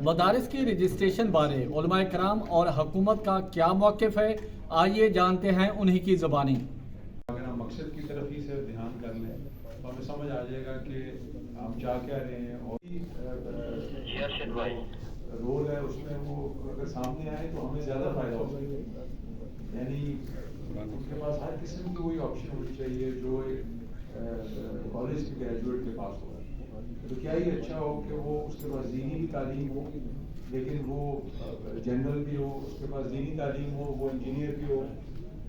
मदारिस की रजिस्ट्रेशन बारे उलमाए कराम और हुकूमत का क्या मौक़िफ़ है, आइए जानते हैं उन्हीं की ज़बानी। अगर हम मकसद की तरफ ही सिर्फ ध्यान कर लें तो हमें समझ आ जाएगा कि हम चाह क्या रहे हैं और रोल है उसमें वो अगर सामने आए तो हमें ज़्यादा फ़ायदा हो सकता है। यानी उनके पास हर किस्म की वही ऑप्शन होनी चाहिए जो एक कॉलेज के ग्रेजुएट के पास हो। तो क्या ही अच्छा हो कि वो उसके पास दीनी भी तालीम हो, लेकिन वो जनरल भी हो, उसके पास दीनी तालीम हो, वो इंजीनियर भी हो,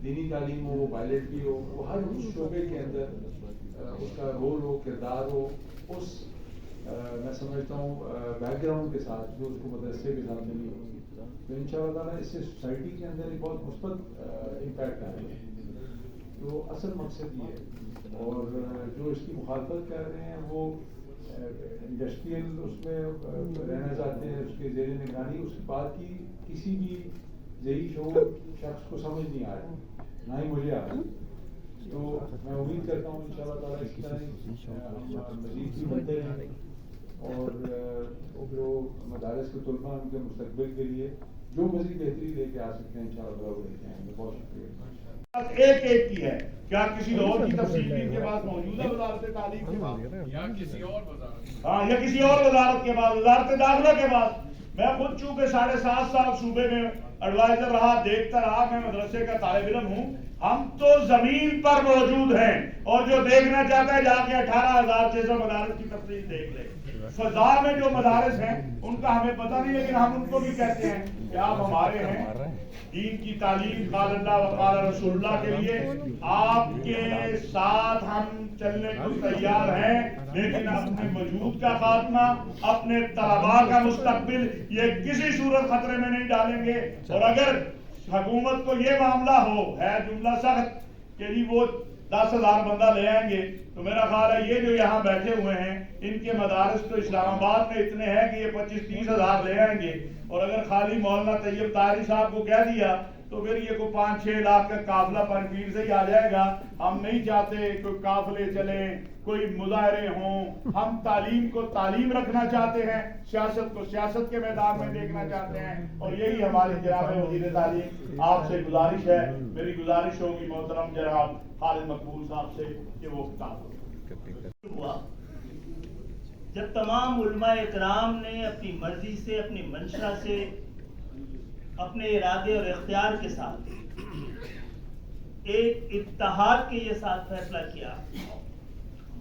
दीनी तालीम हो, वो पायलट भी हो, वो हर उस शोबे के अंदर उसका रोल हो, किरदार हो, उस मैं समझता हूँ बैकग्राउंड के साथ जो उसको मदरसे के साथ मिली हो, तो इंशाअल्लाह ताला इससे सोसाइटी के अंदर एक बहुत मुस्बत इम्पैक्ट आएगा। तो असल मकसद ये है। और जो इसकी मुखालफत कर रहे हैं वो इंडस्ट्रियल उसमें रहना चाहते हैं, उसके ज़ेर निगरानी उसकी बात की किसी भी ज़ही शोर शख्स को समझ नहीं आ रहा, ना ही मुझे आ रहा। तो मैं उम्मीद करता हूँ इंशाअल्लाह ताला इस तरह हम मज़ीद भी बनते रहें और जो मदारिस के तलबा उनके मुस्तक़बिल के लिए जो मज़ीद बेहतरी लेके आ सकते हैं इंशाअल्लाह ताला वो लेके आएंगे। बहुत शुक्रिया। एक एक की है, क्या किसी और की तफसील भी इनके पास मौजूद है वज़ारत तालीम के पास या किसी और वज़ारत? हाँ, या किसी और वज़ारत के पास, वज़ारत दाखिला के पास। मैं खुद चूंकि 7.5 साल सूबे में एडवाइजर रहा, देखता रहा, मैं मदरसे का तालिब इल्म हूँ। हम तो जमीन पर मौजूद हैं और जो देखना चाहता है जाके 18,600 मदारिस की तफसील देख ले। फजा में जो मदारिस हैं उनका हमें पता नहीं, लेकिन हम उनको भी कहते हैं कि आप हमारे हैं। दीन की तालीम क़ाल अल्लाह व क़ाल रसूलुल्लाह के लिए आपके साथ हम चलने को तैयार हैं, लेकिन अपने वजूद का खात्मा, अपने तलबा का मुस्तकबिल ये किसी सूरत खतरे में नहीं डालेंगे। और अगर हुकूमत को ये मामला हो, है जुमला सख्त कि जी वो 10,000 बंदा ले आएंगे, तो मेरा ख्याल है ये जो यहाँ बैठे हुए हैं इनके मदारिस तो इस्लामाबाद में इतने हैं कि ये 25-30 हज़ार ले आएंगे। और अगर खाली मौलाना तैयब तारी साहब को कह दिया तो फिर ये कोई 5-6 लाख का काफिला पनपीर से ही आ जाएगा। हम नहीं चाहते कोई काफिले चले, कोई मुजाहरे हों। हम तालीम को तालीम रखना चाहते हैं, सियासत को सियासत के मैदान में देखना चाहते हैं। और यही हमारी जनाब वज़ीर तालीम आपसे गुजारिश है। मेरी गुजारिश होगी मोहतरम जनाब खालिद मकबूल साहब से कि वो किताब हुआ जब तमाम उलमाए इकराम ने अपनी मर्जी से, अपनी मंशा से, अपने इरादे और इख्तियार के साथ एक इत्तेहाद के ये साथ फैसला किया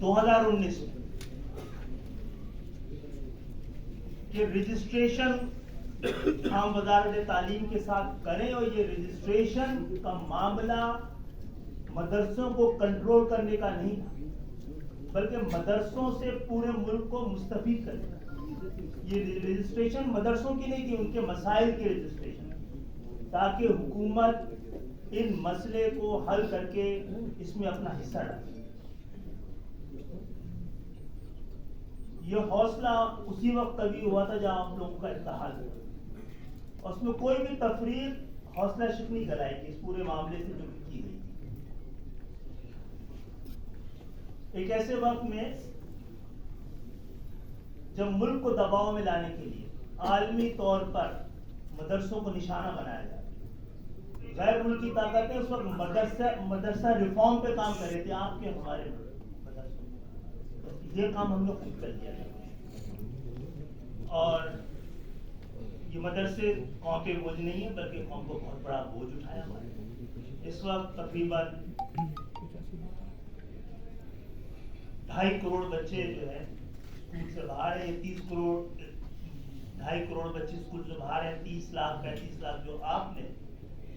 2019 में कि रजिस्ट्रेशन हम वज़ारत तालीम के साथ करें। और ये रजिस्ट्रेशन का मामला मदरसों को कंट्रोल करने का नहीं था, बल्कि मदरसों से पूरे मुल्क को मुस्तफीद करने का। ये रजिस्ट्रेशन मदरसों की नहीं थी, उनके मसाइल की रजिस्ट्रेशन, ताकि हुकूमत इन मसले को हल करके इसमें अपना हिस्सा डाले। ये हौसला उसी वक्त कभी हुआ था जहां आप लोगों का इत्तेहाद हुआ, और उसमें कोई भी तफरीक हौसला शिकनी कराई थी इस पूरे मामले से जो की गई। एक ऐसे वक्त में जब मुल्क को दबाव में लाने के लिए आलमी तौर पर मदरसों को निशाना बनाया जाए, गैर मुल्की ताकतें उस वक्त मदरसा रिफॉर्म पे काम कर रहे थे, आपके हमारे मदरसों। ये काम हमने खुद कर दिया और ये मदरसे कौम पे बोझ नहीं है, बल्कि कौम को बहुत बड़ा बोझ उठाया हमारे। इस वक्त तकरीबन 2.5 करोड़ बच्चे जो है स्कूल से बाहर है। 30 करोड़ 2.5 करोड़ बच्चे स्कूल से बाहर है। 30 लाख 35 लाख जो आपने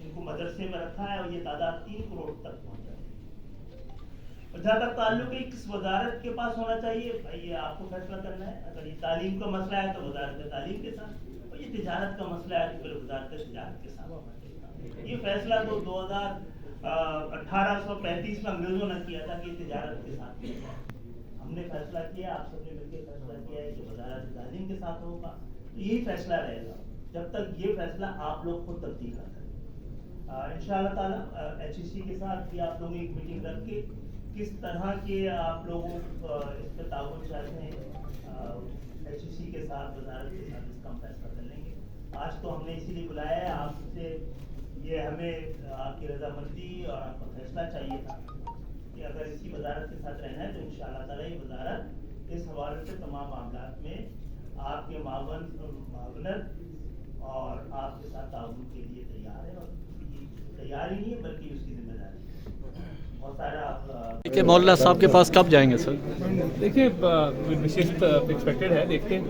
इनको मदरसे में रखा है, और ये तादाद 3 करोड़ तक पहुंच जाती है। और जहाँ तक ताल्लुक है किस वजारत के पास होना चाहिए, भाई ये आपको फैसला करना है। अगर ये तालीम का मसला है तो वजारत तालीम के साथ, और ये तिजारत का मसला है तो फिर वजारत तिजारत के साथ। ये फैसला तो 1835 में अंग्रेजों ने किया था कि तिजारत के साथ किया जाए। हमने फैसला किया, आप सबने मिलकर फैसला किया है कि वजारत तालीम के साथ होगा। तो यही फैसला रहेगा जब तक ये फैसला आप लोग खुद तब्दील कर सकें। इंशाअल्लाह ताला HEC के साथ भी आप लोग एक मीटिंग रख के किस तरह के आप लोगों इस पर ताउन चाहते हैं HUC के साथ, वजारत के साथ इसका हम फैसला कर लेंगे। आज तो हमने इसीलिए बुलाया है, आपसे ये हमें आपकी रजामंदी और आपका फैसला चाहिए था कि अगर इसी वजारत के साथ रहना है तो इंशाअल्लाह ताला ये वजारत इस हवाले से तमाम मामलात में आपके मावनत और आपके साथ ताउन के लिए तैयार है, और तैयार ही नहीं है बल्कि उसकी जिम्मेदारी है। बहुत सारा देखिए मौलाना साहब के पास कब जाएंगे सर? देखिए विशेष एक्सपेक्टेड है, देखते हैं।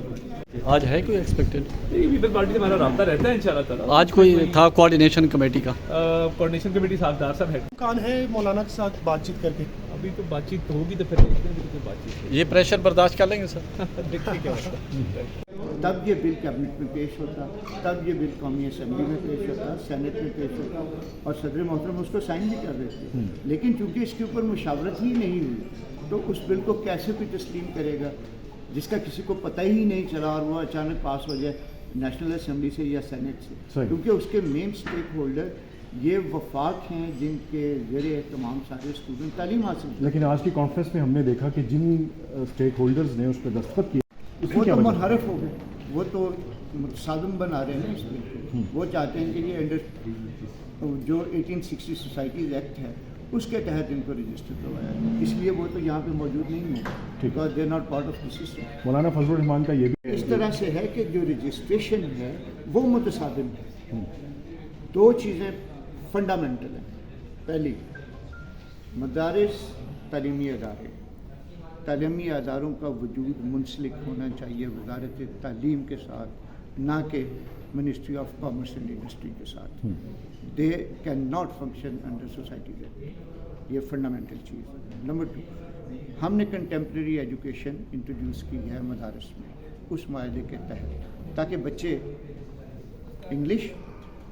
आज है कोई एक्सपेक्टेड? पीपल पार्टी से हमारा राब्ता रहता है इंशाल्लाह ताला। आज कोई था कोऑर्डिनेशन कमेटी का? कोऑर्डिनेशन कमेटी साहबदार साहब है, कान है मौलाना के साथ बातचीत करके। अभी तो बातचीत होगी तो फिर देखते हैं, कोई बातचीत ये प्रेशर बर्दाश्त कर लेंगे सर? देखते क्या होता है। तब ये बिल कैबिनेट में पेश होता, तब ये बिल कौमी असम्बली में पेश होता, सेनेट में पेश होता, और सदर मोहतरम उसको साइन भी कर देते। लेकिन चूंकि इसके ऊपर मुशावरत ही नहीं हुई तो उस बिल को कैसे कोई तस्लीम करेगा जिसका किसी को पता ही नहीं चला और वो अचानक पास हो जाए नेशनल असम्बली से या सेनेट से, क्योंकि उसके मेन स्टेक होल्डर ये वफाक हैं जिनके ज़रिए तमाम सारे स्टूडेंट तालीम हासिल की। लेकिन आज की कॉन्फ्रेंस में हमने देखा कि जिन स्टेक होल्डर्स ने उस पर दस्तखत किए वो तो मुनहरफ हो गए, वो तो मुतसादम बना रहे हैं इस बिल को। वो चाहते हैं कि ये अंडर जो 1860 सोसाइटीज़ एक्ट है उसके तहत इनको रजिस्टर करवाया है, इसलिए वो तो यहाँ पे मौजूद नहीं है, because they are not part of the system. Maulana Fazlur Rahman का ये भी इस तरह से है कि जो रजिस्ट्रेशन है वो मुतसादिम है। दो चीज़ें फंडामेंटल हैं। पहली, मदारिस तालीमी अदारे, तालीमी अदारों का वजूद मुंसलिक होना चाहिए वजारत तालीम के साथ, ना कि ministry of commerce and industry के साथ। They can not function under society act, ये फंडामेंटल चीज़ है। नंबर 2, हमने कंटेम्प्रेरी एजुकेशन इंट्रोड्यूस की है मदारस में उस मायदे के तहत, ताकि बच्चे इंग्लिश,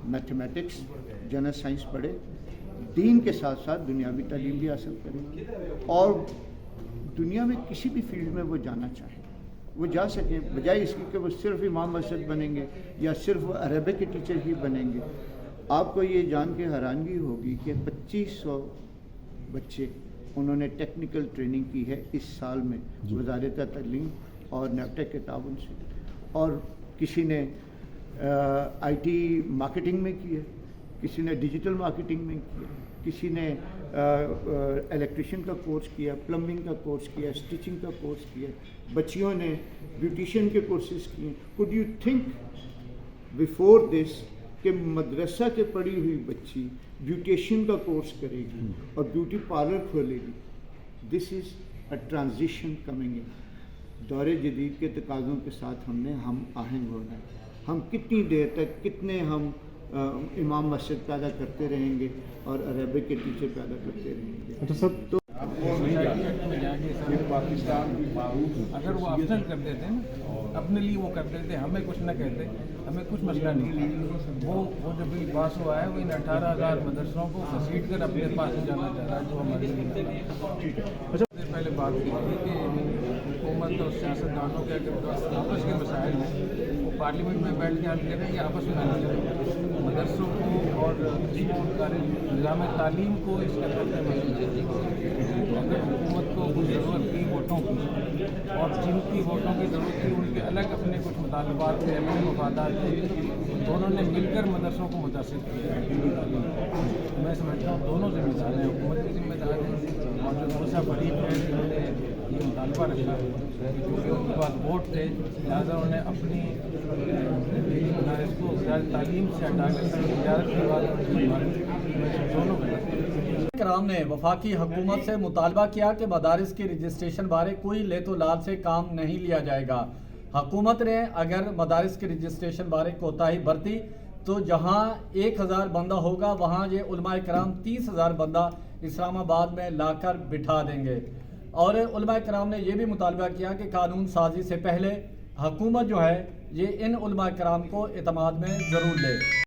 मैथमेटिक्स, जनरल साइंस पढ़े, दीन के साथ साथ दुनियावी तालीम भी हासिल करें, और दुनिया में किसी भी फील्ड में वो जाना चाहें वो जा सकें, बजाय इसके कि वो सिर्फ इमाम मस्जिद बनेंगे या सिर्फ अरबिक के टीचर ही बनेंगे। आपको ये जान के हैरानगी होगी कि 2500 बच्चे उन्होंने टेक्निकल ट्रेनिंग की है इस साल में वजारत तालीम और नेफटेक के ताउन से, और किसी ने IT मार्केटिंग में की है, किसी ने डिजिटल मार्केटिंग में किया, किसी ने इलेक्ट्रिशियन का कोर्स किया, प्लम्बिंग का कोर्स किया, स्टिचिंग का कोर्स किया, बच्चियों ने ब्यूटिशियन के कोर्सेज किए। Could you think before this कि मदरसा के पढ़ी हुई बच्ची ब्यूटिशियन का कोर्स करेगी और ब्यूटी पार्लर खोलेगी? This is a transition coming in. दौरे जदीद के तकाज़ों के साथ हमने हम आहंग होना है। हम कितनी देर तक कितने हम इमाम मस्जिद पैदा करते रहेंगे और अरबिक के टीचर पैदा करते रहेंगे? अच्छा सर, तो अगर वो ऑप्शन कर देते हैं ना, अपने लिए वो कर देते, हमें कुछ ना कहते, हमें कुछ मसला नहीं था। वो जो बिल पास हुआ है वो इन 18,000 मदरसों को घसीट कर अपने पास ले जाना चाह रहा है, जो हमारे लिए अच्छा पहले बात की थी कि हुकूमत और सियासतदानों के अगर आपस के मसाइल हैं वो पार्लियामेंट में बैठ के हल करें या आपस में हल करें। मदरसों को और निज़ाम तालीम को इसके अगर हुकूमत को कुछ ज़रूरत थी वोटों की, और जिनकी वोटों की ज़रूरत थी उनके अलग अपने कुछ मुतालबात थे, अपने मफादात थे, दोनों ने मिलकर मदरसों को मुतासिर किया। मैं समझता हूँ दोनों जिम्मेदार हैं, हुकूमत की जिम्मेदार है और जो दूसरा फरीक है जिन्होंने ये मुतालबा रखा क्योंकि उनके पास वोट थे, लिहाजा उन्होंने अपनी मदारिस को तालीम से हटा कर इजाज़त के बाद दोनों कराम ने वफाकी हुकूमत से मुतालबा किया कि मदारिस के रजिस्ट्रेशन बारे कोई लेतो लाल से काम नहीं लिया जाएगा। हुकूमत ने अगर मदारिस के रजिस्ट्रेशन बारे कोताही बरती तो जहां 1000 बंदा होगा वहां ये उलमाए कराम 30,000 बंदा इस्लामाबाद में लाकर बिठा देंगे। और उलमाए कराम ने यह भी मुतालबा किया कि कानून साजी से पहले हुकूमत जो है ये इन उलमाए कराम को एतमाद में ज़रूर ले।